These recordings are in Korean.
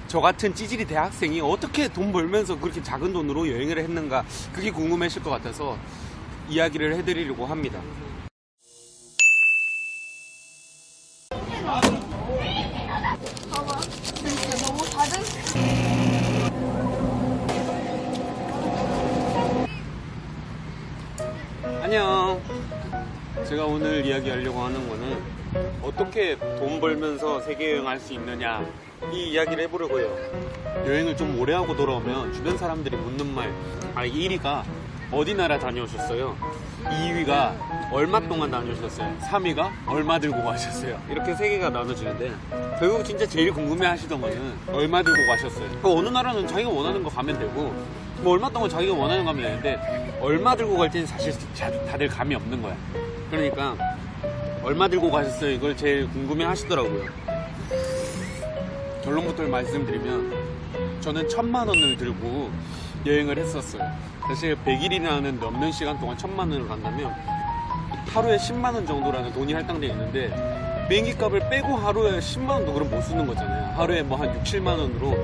저 같은 찌질이 대학생이 어떻게 돈 벌면서 그렇게 작은 돈으로 여행을 했는가, 그게 궁금하실 것 같아서 이야기를 해드리려고 합니다. 봐봐. 진짜 너무 다른. 안녕. 제가 오늘 이야기하려고 하는 거는 어떻게 돈 벌면서 세계 여행할 수 있느냐, 이 이야기를 해보려고요. 여행을 좀 오래 하고 돌아오면 주변 사람들이 묻는 말, 1위가 어디 나라 다녀오셨어요? 2위가 얼마 동안 다녀오셨어요? 3위가 얼마 들고 가셨어요? 이렇게 세 개가 나눠지는데, 결국 진짜 제일 궁금해 하시던 거는 얼마 들고 가셨어요? 어느 나라는 자기가 원하는 거 가면 되고, 뭐 얼마 동안 자기가 원하는 거 가면 되는데, 얼마 들고 갈지는 사실 다들 감이 없는 거야. 그러니까 얼마 들고 가셨어요? 이걸 제일 궁금해 하시더라고요. 결론부터 말씀드리면, 저는 1,000만 원을 들고 여행을 했었어요. 사실 100일이라는 넘는 시간 동안 1,000만 원을 간다면 하루에 10만 원 정도라는 돈이 할당되어 있는데, 비행기 값을 빼고 하루에 10만 원도 그럼 못 쓰는 거잖아요. 하루에 뭐 한 6, 7만 원으로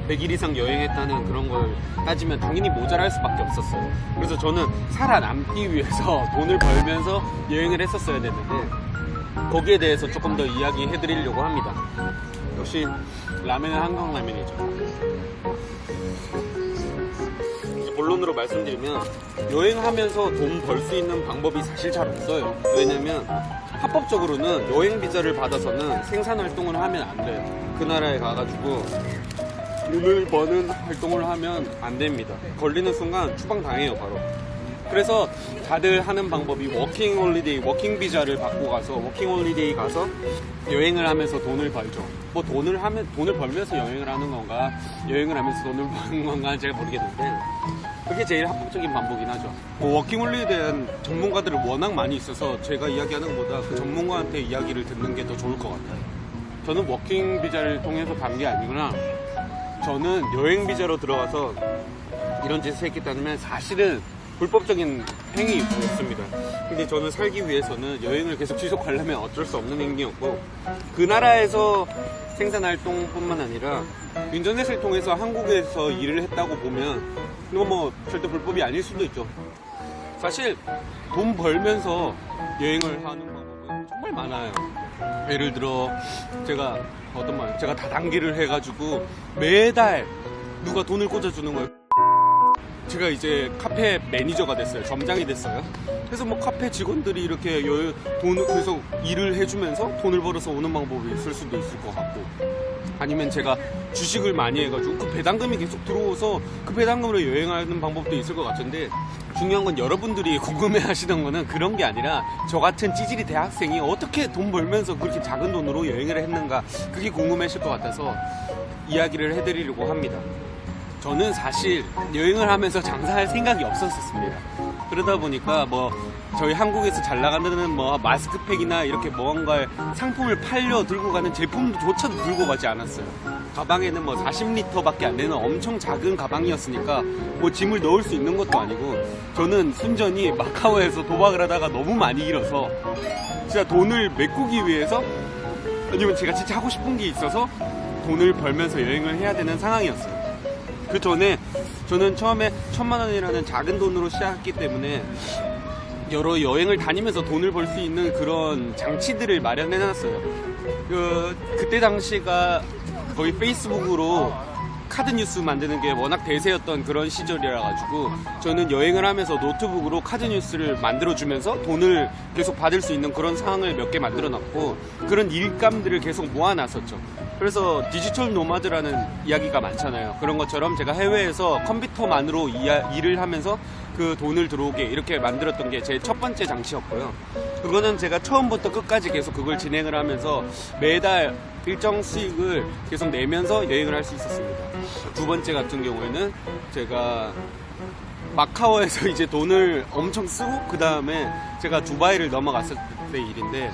100일 이상 여행했다는 그런 걸 따지면 당연히 모자랄 수밖에 없었어요. 그래서 저는 살아남기 위해서 돈을 벌면서 여행을 했었어야 됐는데, 거기에 대해서 조금 더 이야기해 드리려고 합니다. 역시 라면은 한강라면이죠. 본론으로 말씀드리면, 여행하면서 돈 벌 수 있는 방법이 사실 잘 없어요. 왜냐면 합법적으로는 여행 비자를 받아서는 생산 활동을 하면 안 돼요. 그 나라에 가가지고 돈을 버는 활동을 하면 안 됩니다. 걸리는 순간 추방당해요, 바로. 그래서 다들 하는 방법이 워킹 홀리데이, 워킹 비자를 받고 가서 워킹 홀리데이 가서 여행을 하면서 돈을 벌죠. 뭐 돈을 벌면서 여행을 하는 건가, 여행을 하면서 돈을 버는 건가 잘 모르겠는데, 그게 제일 합법적인 방법이긴 하죠. 워킹 홀리데이에 대한 전문가들을 워낙 많이 있어서 제가 이야기하는 것보다 그 전문가한테 이야기를 듣는 게 더 좋을 것 같아요. 저는 워킹 비자를 통해서 간 게 아니구나. 저는 여행 비자로 들어가서 이런 짓을 했기 때문에 사실은 불법적인 행위였습니다. 근데 저는 살기 위해서는 여행을 계속 지속하려면 어쩔 수 없는 행위였고, 그 나라에서 생산활동뿐만 아니라 인터넷을 통해서 한국에서 일을 했다고 보면 이건 뭐 절대 불법이 아닐 수도 있죠. 사실 돈 벌면서 여행을 하는 방법은 정말 많아요. 예를 들어 제가 다단계를 해가지고 매달 누가 돈을 꽂아주는 거예요. 제가 이제 카페 매니저가 됐어요. 점장이 됐어요. 그래서 뭐 카페 직원들이 이렇게 돈을 계속 일을 해주면서 돈을 벌어서 오는 방법이 있을 수도 있을 것 같고, 아니면 제가 주식을 많이 해가지고 그 배당금이 계속 들어오서 그 배당금으로 여행하는 방법도 있을 것 같은데, 중요한 건 여러분들이 궁금해 하시던 거는 그런 게 아니라 저 같은 찌질이 대학생이 어떻게 돈 벌면서 그렇게 작은 돈으로 여행을 했는가, 그게 궁금하실 것 같아서 이야기를 해드리려고 합니다. 저는 사실 여행을 하면서 장사할 생각이 없었습니다. 그러다 보니까 뭐 저희 한국에서 잘 나가는 뭐 마스크팩이나 이렇게 뭔가 상품을 팔려 들고 가는 제품조차도 들고 가지 않았어요. 가방에는 뭐 40리터밖에 안 되는 엄청 작은 가방이었으니까 뭐 짐을 넣을 수 있는 것도 아니고, 저는 순전히 마카오에서 도박을 하다가 너무 많이 잃어서 진짜 돈을 메꾸기 위해서, 아니면 제가 진짜 하고 싶은 게 있어서 돈을 벌면서 여행을 해야 되는 상황이었어요. 그 전에 저는 처음에 1,000만 원이라는 작은 돈으로 시작했기 때문에 여러 여행을 다니면서 돈을 벌 수 있는 그런 장치들을 마련해 놨어요. 그때 당시가 거의 페이스북으로 카드 뉴스 만드는 게 워낙 대세였던 그런 시절이라 가지고, 저는 여행을 하면서 노트북으로 카드 뉴스를 만들어주면서 돈을 계속 받을 수 있는 그런 상황을 몇 개 만들어 놨고, 그런 일감들을 계속 모아놨었죠. 그래서 디지털 노마드라는 이야기가 많잖아요. 그런 것처럼 제가 해외에서 컴퓨터만으로 일을 하면서 그 돈을 들어오게 이렇게 만들었던 게 제 첫 번째 장치였고요. 그거는 제가 처음부터 끝까지 계속 그걸 진행을 하면서 매달 일정 수익을 계속 내면서 여행을 할 수 있었습니다. 두 번째 같은 경우에는 제가 마카오에서 이제 돈을 엄청 쓰고, 그 다음에 제가 두바이를 넘어갔을 때 일인데,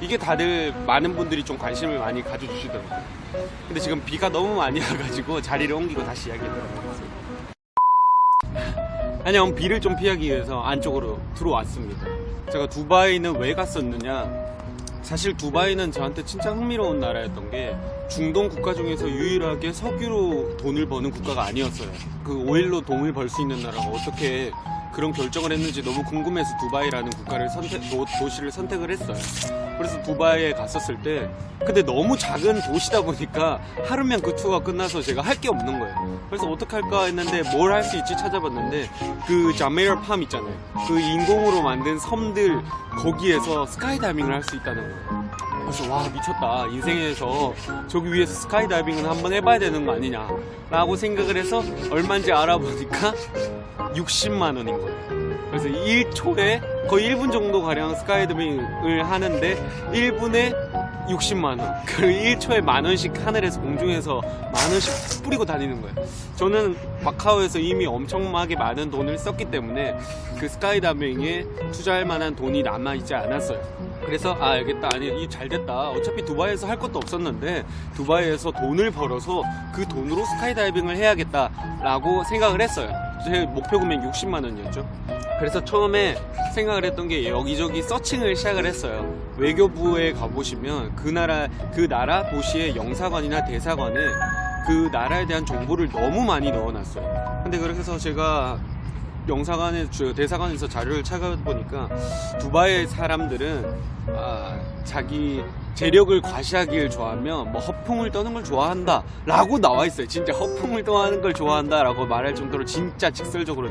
이게 다들 많은 분들이 좀 관심을 많이 가져주시더라고요. 근데 지금 비가 너무 많이 와가지고 자리를 옮기고 다시 이야기해드리겠습니다. 안녕. 비를 좀 피하기 위해서 안쪽으로 들어왔습니다. 제가 두바이는 왜 갔었느냐, 사실 두바이는 저한테 진짜 흥미로운 나라였던 게 중동 국가 중에서 유일하게 석유로 돈을 버는 국가가 아니었어요. 그 오일로 돈을 벌 수 있는 나라가 어떻게 그런 결정을 했는지 너무 궁금해서 두바이라는 국가를 도시를 선택을 했어요. 그래서 두바이에 갔었을 때 근데 너무 작은 도시다 보니까 하루면 그 투어가 끝나서 제가 할 게 없는 거예요. 그래서 어떻게 할까 했는데 뭘 할 수 있지 찾아봤는데 그 자메이어 팜 있잖아요. 그 인공으로 만든 섬들 거기에서 스카이다이빙을 할 수 있다는 거예요. 그래서 와 미쳤다, 인생에서 저기 위에서 스카이다이빙은 한번 해봐야 되는 거 아니냐 라고 생각을 해서 얼마인지 알아보니까 60만 원인 거예요. 그래서 1초에 거의 1분 정도 가량 스카이다이빙을 하는데 1분에 60만 원. 그 1초에 만 원씩 하늘에서 공중에서 만 원씩 뿌리고 다니는 거예요. 저는 마카오에서 이미 엄청나게 많은 돈을 썼기 때문에 그 스카이다이빙에 투자할 만한 돈이 남아있지 않았어요. 그래서 알겠다, 아니 이 잘됐다, 어차피 두바이에서 할 것도 없었는데 두바이에서 돈을 벌어서 그 돈으로 스카이다이빙을 해야겠다 라고 생각을 했어요. 제 목표 금액 60만 원이었죠. 그래서 처음에 생각을 했던 게 여기저기 서칭을 시작을 했어요. 외교부에 가보시면 그 나라 도시의 영사관이나 대사관에 그 나라에 대한 정보를 너무 많이 넣어놨어요. 근데 그래서 제가 대사관에서 자료를 찾아보니까 두바이 사람들은 자기 재력을 과시하길 좋아하며 뭐 허풍을 떠는 걸 좋아한다 라고 나와 있어요. 진짜 허풍을 떠하는 걸 좋아한다 라고 말할 정도로 진짜 직설적으로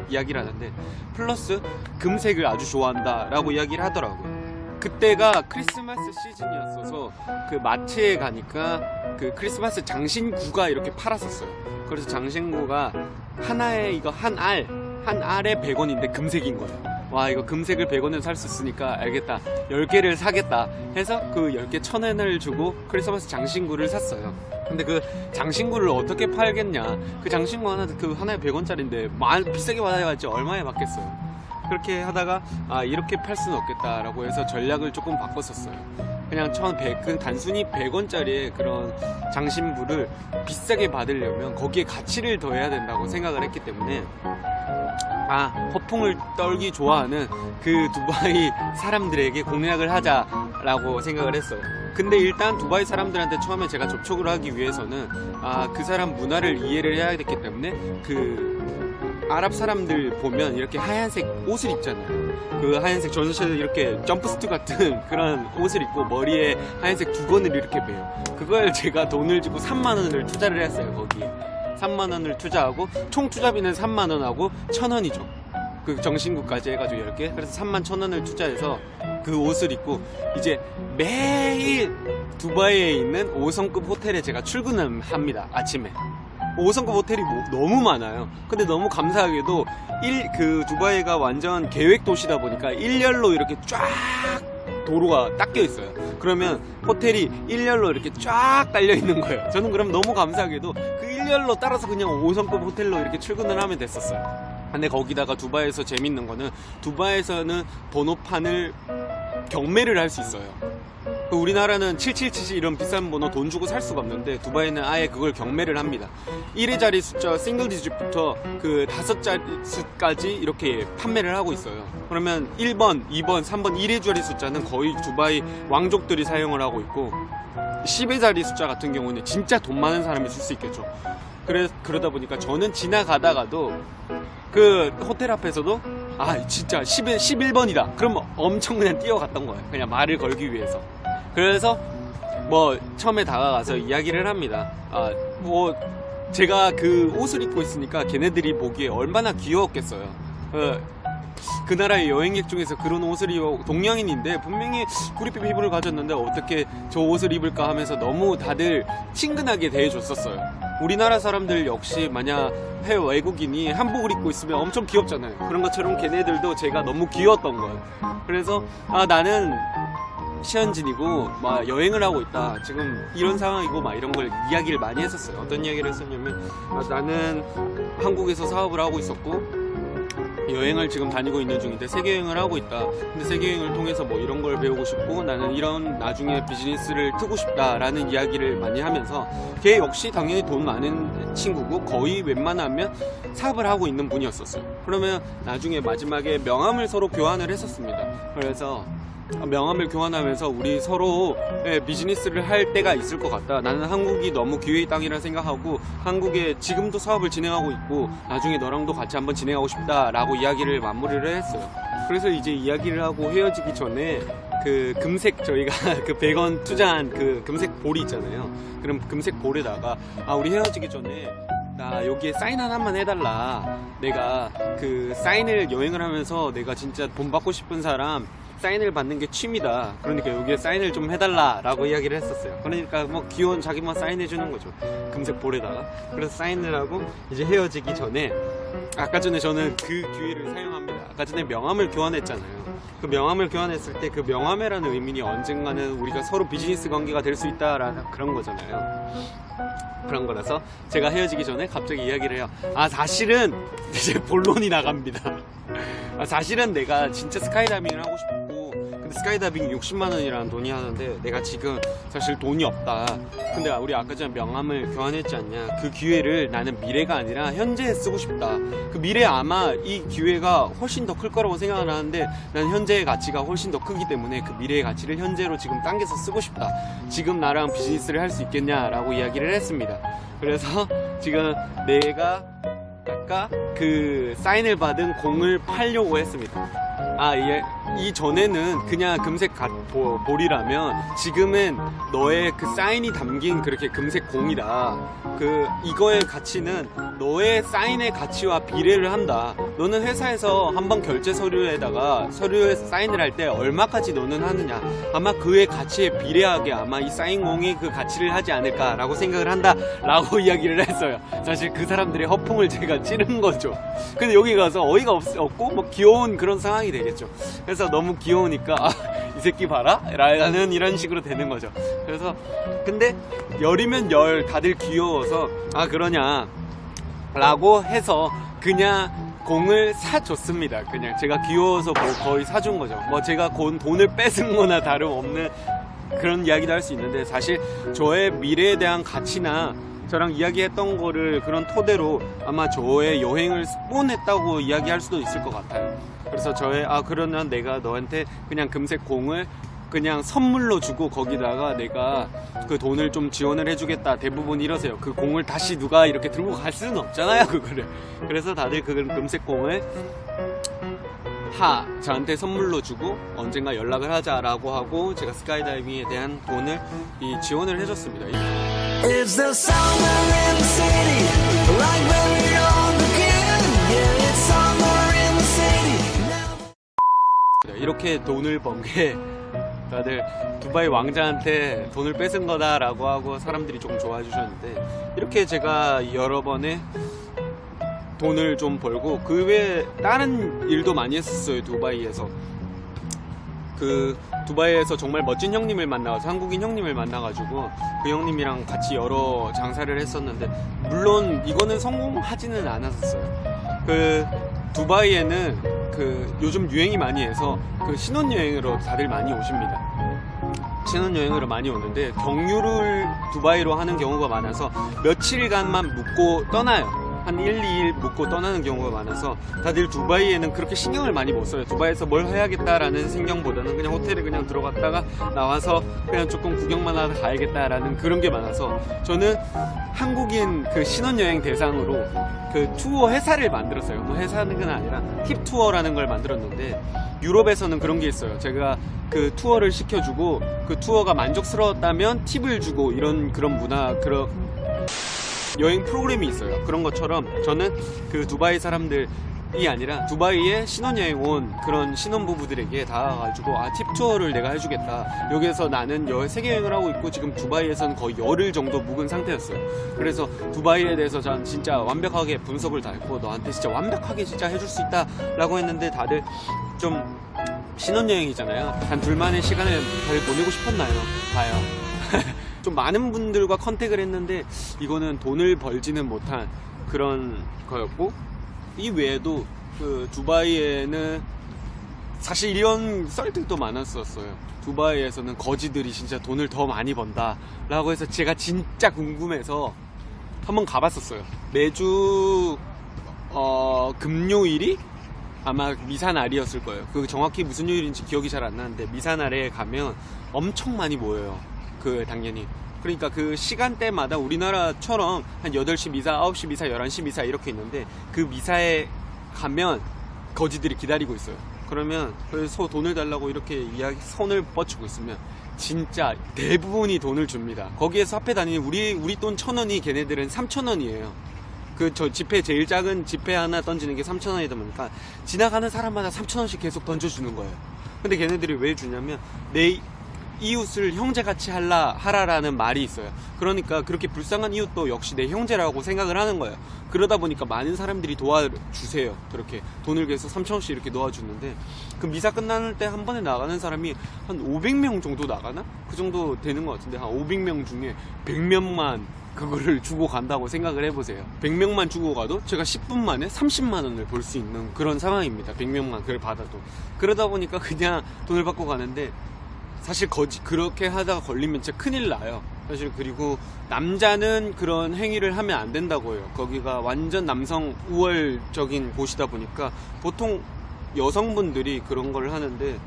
이야기를 하는데, 플러스 금색을 아주 좋아한다 라고 이야기를 하더라고요. 그때가 크리스마스 시즌이었어서 그 마트에 가니까 그 크리스마스 장신구가 이렇게 팔았었어요. 그래서 장신구가 하나에 이거 한 알에 100원인데 금색인 거예요. 와, 이거 금색을 100원에 살 수 있으니까 알겠다, 10개를 사겠다 해서 그 10개 1,000원을 주고 크리스마스 장신구를 샀어요. 근데 그 장신구를 어떻게 팔겠냐, 그 장신구 하나에 100원짜리인데 비싸게 받아야지 얼마에 받겠어요. 그렇게 하다가 이렇게 팔 수는 없겠다라고 해서 전략을 조금 바꿨었어요. 그냥 단순히 100원짜리의 그런 장신구를 비싸게 받으려면 거기에 가치를 더해야 된다고 생각을 했기 때문에 허풍을 떨기 좋아하는 그 두바이 사람들에게 공략을 하자라고 생각을 했어요. 근데 일단 두바이 사람들한테 처음에 제가 접촉을 하기 위해서는 그 사람 문화를 이해를 해야 됐기 때문에 그 아랍 사람들 보면 이렇게 하얀색 옷을 입잖아요. 그 하얀색 전체 이렇게 점프스트 같은 그런 옷을 입고 머리에 하얀색 두건을 이렇게 매요. 그걸 제가 돈을 주고 3만 원을 투자를 했어요. 거기에 3만 원을 투자하고 총 투자비는 3만 원하고 1,000원이죠. 그 정신구까지 해가지고 10개. 그래서 3만 1,000원을 투자해서 그 옷을 입고 이제 매일 두바이에 있는 5성급 호텔에 제가 출근을 합니다. 아침에 5성급 호텔이 너무 많아요. 근데 너무 감사하게도 그 두바이가 완전 계획 도시다 보니까 일렬로 이렇게 쫙 도로가 닦여 있어요. 그러면 호텔이 일렬로 이렇게 쫙 달려 있는 거예요. 저는 그럼 너무 감사하게도 그 일렬로 따라서 그냥 5성급 호텔로 이렇게 출근을 하면 됐었어요. 근데 거기다가 두바이에서 재밌는 거는, 두바이에서는 번호판을 경매를 할 수 있어요. 우리나라는 7777 이런 비싼 번호 돈 주고 살 수가 없는데 두바이는 아예 그걸 경매를 합니다. 1의 자리 숫자 싱글 디짓부터 그 5자리 수까지 이렇게 판매를 하고 있어요. 그러면 1번, 2번, 3번 1의 자리 숫자는 거의 두바이 왕족들이 사용을 하고 있고, 10의 자리 숫자 같은 경우는 진짜 돈 많은 사람이 쓸 수 있겠죠. 그러다 보니까 저는 지나가다가도 그 호텔 앞에서도 진짜 11번이다 그럼 엄청 그냥 뛰어갔던 거예요. 그냥 말을 걸기 위해서. 그래서 뭐 처음에 다가가서 이야기를 합니다. 제가 그 옷을 입고 있으니까 걔네들이 보기에 얼마나 귀여웠겠어요. 그 나라의 여행객 중에서 그런 옷을 입어, 동양인인데 분명히 구릿빛 피부를 가졌는데 어떻게 저 옷을 입을까 하면서 너무 다들 친근하게 대해줬었어요. 우리나라 사람들 역시 만약 해외 외국인이 한복을 입고 있으면 엄청 귀엽잖아요. 그런 것처럼 걔네들도 제가 너무 귀여웠던 거예요. 그래서 나는 시현진이고 막 여행을 하고 있다, 지금 이런 상황이고 막 이런 걸 이야기를 많이 했었어요. 어떤 이야기를 했었냐면 나는 한국에서 사업을 하고 있었고 여행을 지금 다니고 있는 중인데 세계여행을 하고 있다. 근데 세계여행을 통해서 뭐 이런 걸 배우고 싶고 나는 이런 나중에 비즈니스를 트고 싶다라는 이야기를 많이 하면서, 걔 역시 당연히 돈 많은 친구고 거의 웬만하면 사업을 하고 있는 분이었었어요. 그러면 나중에 마지막에 명함을 서로 교환을 했었습니다. 그래서 명함을 교환하면서 우리 서로 비즈니스를 할 때가 있을 것 같다. 나는 한국이 너무 기회의 땅이라 생각하고 한국에 지금도 사업을 진행하고 있고 나중에 너랑도 같이 한번 진행하고 싶다라고 이야기를 마무리를 했어요. 그래서 이제 이야기를 하고 헤어지기 전에 그 금색 저희가 그 100원 투자한 그 금색 볼이 있잖아요. 그럼 금색 볼에다가 우리 헤어지기 전에 나 여기에 사인 하나만 해달라. 내가 그 사인을 여행을 하면서 내가 진짜 돈 받고 싶은 사람 사인을 받는 게 취미다. 그러니까 여기에 사인을 좀 해달라 라고 이야기를 했었어요. 그러니까 뭐 귀여운 자기만 사인해주는 거죠. 금색 볼에다가. 그래서 사인을 하고 이제 헤어지기 전에 아까 전에 저는 그 기회를 사용합니다. 아까 전에 명함을 교환했잖아요. 그 명함을 교환했을 때 그 명함이라는 의미는 언젠가는 우리가 서로 비즈니스 관계가 될 수 있다라는 그런 거잖아요. 그런 거라서 제가 헤어지기 전에 갑자기 이야기를 해요. 사실은 이제 본론이 나갑니다. 사실은 내가 진짜 스카이다이빙을 하고 싶고 근데 스카이다이빙 60만 원이라는 돈이 하는데 내가 지금 사실 돈이 없다. 근데 우리 아까 전에 명함을 교환했지 않냐. 그 기회를 나는 미래가 아니라 현재에 쓰고 싶다. 그 미래 아마 이 기회가 훨씬 더 클 거라고 생각을 하는데 난 현재의 가치가 훨씬 더 크기 때문에 그 미래의 가치를 현재로 지금 당겨서 쓰고 싶다. 지금 나랑 비즈니스를 할 수 있겠냐라고 이야기를 했습니다. 그래서 지금 내가 아까 그 사인을 받은 공을 팔려고 했습니다. 이 전에는 그냥 금색 볼이라면 지금은 너의 그 사인이 담긴 그렇게 금색 공이다. 이거의 가치는 너의 사인의 가치와 비례를 한다. 너는 회사에서 한번 결제 서류에다가 서류에 사인을 할 때 얼마까지 너는 하느냐. 아마 그의 가치에 비례하게 아마 이 사인 공이 그 가치를 하지 않을까라고 생각을 한다. 라고 이야기를 했어요. 사실 그 사람들의 허풍을 제가 찌른 거죠. 근데 여기 가서 어이가 없고 뭐 귀여운 그런 상황이 되겠죠. 그래서 너무 귀여우니까 이 새끼 봐라 라는 이런 식으로 되는 거죠. 그래서 근데 열이면 열 다들 귀여워서 그러냐 라고 해서 그냥 공을 사줬습니다. 그냥 제가 귀여워서 뭐 거의 사준 거죠. 뭐 제가 돈을 뺏은 거나 다름없는 그런 이야기도 할 수 있는데 사실 저의 미래에 대한 가치나 저랑 이야기했던 거를 그런 토대로 아마 저의 여행을 스폰했다고 이야기할 수도 있을 것 같아요. 그래서 그러면 내가 너한테 그냥 금색 공을 그냥 선물로 주고 거기다가 내가 그 돈을 좀 지원을 해주겠다. 대부분 이러세요. 그 공을 다시 누가 이렇게 들고 갈 수는 없잖아요, 그거를. 그래서 다들 그 금색 공을 저한테 선물로 주고 언젠가 연락을 하자라고 하고 제가 스카이다이빙에 대한 돈을 지원을 해줬습니다. It's the summer in the city, like very young again. Yeah, it's summer in the city. 이렇게 돈을 번 게 다들 두바이 왕자한테 돈을 뺏은 거다라고 하고 사람들이 조금 좋아해 주셨는데 이렇게 제가 여러 번의 돈을 좀 벌고 그 외에 다른 일도 많이 했었어요. 두바이에서 두바이에서 정말 멋진 형님을 만나서 한국인 형님을 만나가지고 그 형님이랑 같이 여러 장사를 했었는데 물론 이거는 성공하지는 않았었어요. 두바이에는 요즘 유행이 많이 해서 신혼여행으로 다들 많이 오십니다. 신혼여행으로 많이 오는데 경유를 두바이로 하는 경우가 많아서 며칠간만 묵고 떠나요. 한 1, 2일 묵고 떠나는 경우가 많아서 다들 두바이에는 그렇게 신경을 많이 못 써요. 두바이에서 뭘 해야겠다라는 생각보다는 그냥 호텔에 그냥 들어갔다가 나와서 그냥 조금 구경만 하다 가야겠다라는 그런 게 많아서 저는 한국인 신혼여행 대상으로 투어 회사를 만들었어요. 뭐 회사는 건 아니라 팁 투어라는 걸 만들었는데 유럽에서는 그런 게 있어요. 제가 그 투어를 시켜주고 그 투어가 만족스러웠다면 팁을 주고 그런 문화 여행 프로그램이 있어요. 그런 것처럼 저는 두바이 사람들이 아니라 두바이에 신혼여행 온 그런 신혼부부들에게 다가가지고 팁 투어를 내가 해주겠다. 여기에서 나는 세계여행을 하고 있고 지금 두바이에서는 거의 열흘 정도 묵은 상태였어요. 그래서 두바이에 대해서 전 진짜 완벽하게 분석을 다 했고 너한테 진짜 완벽하게 진짜 해줄 수 있다 라고 했는데 다들 좀 신혼여행이잖아요. 단 둘만의 시간을 다들 보내고 싶었나요? 봐요. 좀 많은 분들과 컨택을 했는데 이거는 돈을 벌지는 못한 그런 거였고 이 외에도 두바이에는 사실 이런 썰들도 많았었어요. 두바이에서는 거지들이 진짜 돈을 더 많이 번다 라고 해서 제가 진짜 궁금해서 한번 가봤었어요. 매주 금요일이 아마 미사날이었을 거예요. 그 정확히 무슨 요일인지 기억이 잘 안 나는데 미사날에 가면 엄청 많이 모여요. 당연히. 그러니까 그 시간대마다 우리나라처럼 한 8시 미사, 9시 미사, 11시 미사 이렇게 있는데 그 미사에 가면 거지들이 기다리고 있어요. 그러면 그래서 돈을 달라고 이렇게 손을 뻗치고 있으면 진짜 대부분이 돈을 줍니다. 거기에서 화폐 다니는 우리 돈 1,000원이 걔네들은 3,000원이에요. 저 지폐, 제일 작은 지폐 하나 던지는 게 3,000원이다 보니까 지나가는 사람마다 3,000원씩 계속 던져주는 거예요. 근데 걔네들이 왜 주냐면 내 이웃을 형제같이 하라라는 말이 있어요. 그러니까 그렇게 불쌍한 이웃도 역시 내 형제라고 생각을 하는 거예요. 그러다 보니까 많은 사람들이 도와주세요. 그렇게 돈을 계속 3,000원씩 이렇게 놓아주는데 그 미사 끝날 때 한 번에 나가는 사람이 한 500명 정도 나가나? 그 정도 되는 것 같은데 한 500명 중에 100명만 그거를 주고 간다고 생각을 해보세요. 100명만 주고 가도 제가 10분 만에 30만 원을 벌 수 있는 그런 상황입니다. 100명만 그걸 받아도. 그러다 보니까 그냥 돈을 받고 가는데 사실 그렇게 하다가 걸리면 진짜 큰일 나요. 사실. 그리고 남자는 그런 행위를 하면 안 된다고 해요. 거기가 완전 남성 우월적인 곳이다 보니까 보통 여성분들이 그런 걸 하는데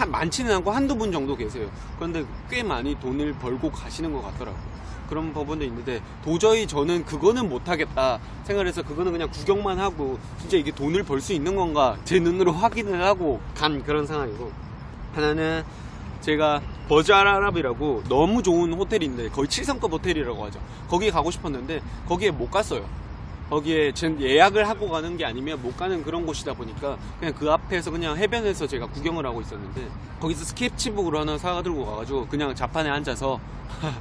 많지는 않고 한두 분 정도 계세요. 그런데 꽤 많이 돈을 벌고 가시는 것 같더라고요. 그런 법원도 있는데 도저히 저는 그거는 못하겠다 생각해서 그거는 그냥 구경만 하고 진짜 이게 돈을 벌 수 있는 건가 제 눈으로 확인을 하고 간 그런 상황이고, 하나는 제가 버즈알아랍이라고 너무 좋은 호텔인데 거의 7성급 호텔이라고 하죠. 거기 가고 싶었는데 거기에 못 갔어요. 거기에 예약을 하고 가는 게 아니면 못 가는 그런 곳이다 보니까 그냥 그 앞에서 그냥 해변에서 제가 구경을 하고 있었는데 거기서 스케치북으로 하나 사들고 가가지고 그냥 자판에 앉아서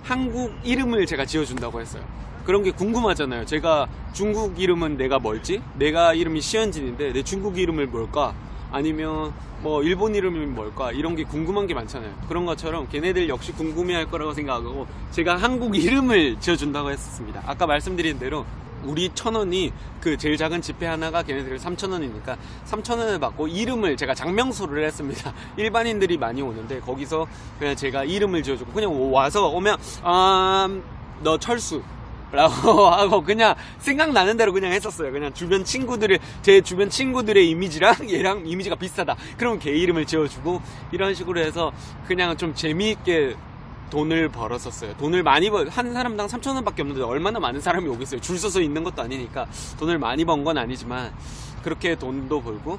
한국 이름을 제가 지어준다고 했어요. 그런 게 궁금하잖아요. 제가 중국 이름은 내가 뭘지? 내가 이름이 시현진인데 내 중국 이름을 뭘까? 아니면 뭐 일본 이름이 뭘까? 이런 게 궁금한 게 많잖아요. 그런 것처럼 걔네들 역시 궁금해할 거라고 생각하고 제가 한국 이름을 지어준다고 했었습니다. 아까 말씀드린 대로 우리 1,000원이 그 제일 작은 지폐 하나가 걔네들 3,000원이니까 3,000원을 받고 이름을 제가 장명소를 했습니다. 일반인들이 많이 오는데 거기서 그냥 제가 이름을 지어주고 그냥 오면 너 철수 라고 하고 그냥 생각나는 대로 그냥 했었어요. 그냥 제 주변 친구들의 이미지랑 얘랑 이미지가 비슷하다. 그러면 걔 이름을 지어주고 이런 식으로 해서 그냥 좀 재미있게 돈을 벌었었어요. 돈을 많이 한 사람당 3,000원 밖에 없는데 얼마나 많은 사람이 오겠어요. 줄 서서 있는 것도 아니니까 돈을 많이 번 건 아니지만 그렇게 돈도 벌고,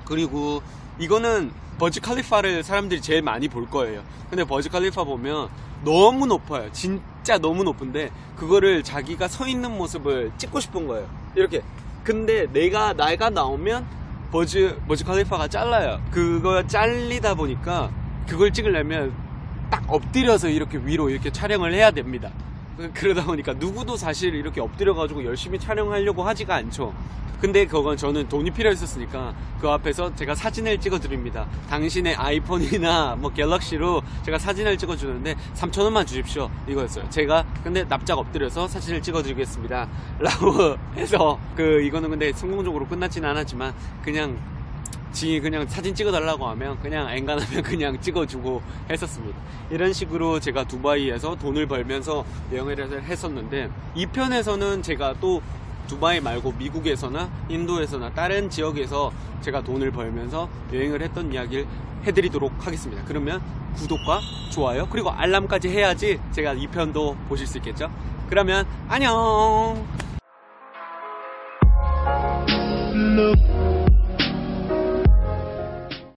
그리고 이거는 버즈 칼리파를 사람들이 제일 많이 볼 거예요. 근데 버즈 칼리파 보면 너무 높아요. 진짜 너무 높은데 그거를 자기가 서 있는 모습을 찍고 싶은 거예요. 이렇게. 근데 내가 나오면 버즈 칼리파가 잘라요. 그거 잘리다 보니까 그걸 찍으려면 딱 엎드려서 이렇게 위로 이렇게 촬영을 해야 됩니다. 그러다 보니까 누구도 사실 이렇게 엎드려가지고 열심히 촬영하려고 하지가 않죠. 근데 그건 저는 돈이 필요했었으니까 그 앞에서 제가 사진을 찍어드립니다. 당신의 아이폰이나 뭐 갤럭시로 제가 사진을 찍어주는데 3,000원만 주십시오 이거였어요. 제가 근데 납작 엎드려서 사진을 찍어드리겠습니다 라고 해서 이거는 근데 성공적으로 끝났지는 않았지만 그냥 사진 찍어달라고 하면 그냥 엔간하면 그냥 찍어주고 했었습니다. 이런 식으로 제가 두바이에서 돈을 벌면서 여행을 했었는데, 이 편에서는 제가 또 두바이 말고 미국에서나 인도에서나 다른 지역에서 제가 돈을 벌면서 여행을 했던 이야기를 해드리도록 하겠습니다. 그러면 구독과 좋아요 그리고 알람까지 해야지 제가 이 편도 보실 수 있겠죠. 그러면 안녕.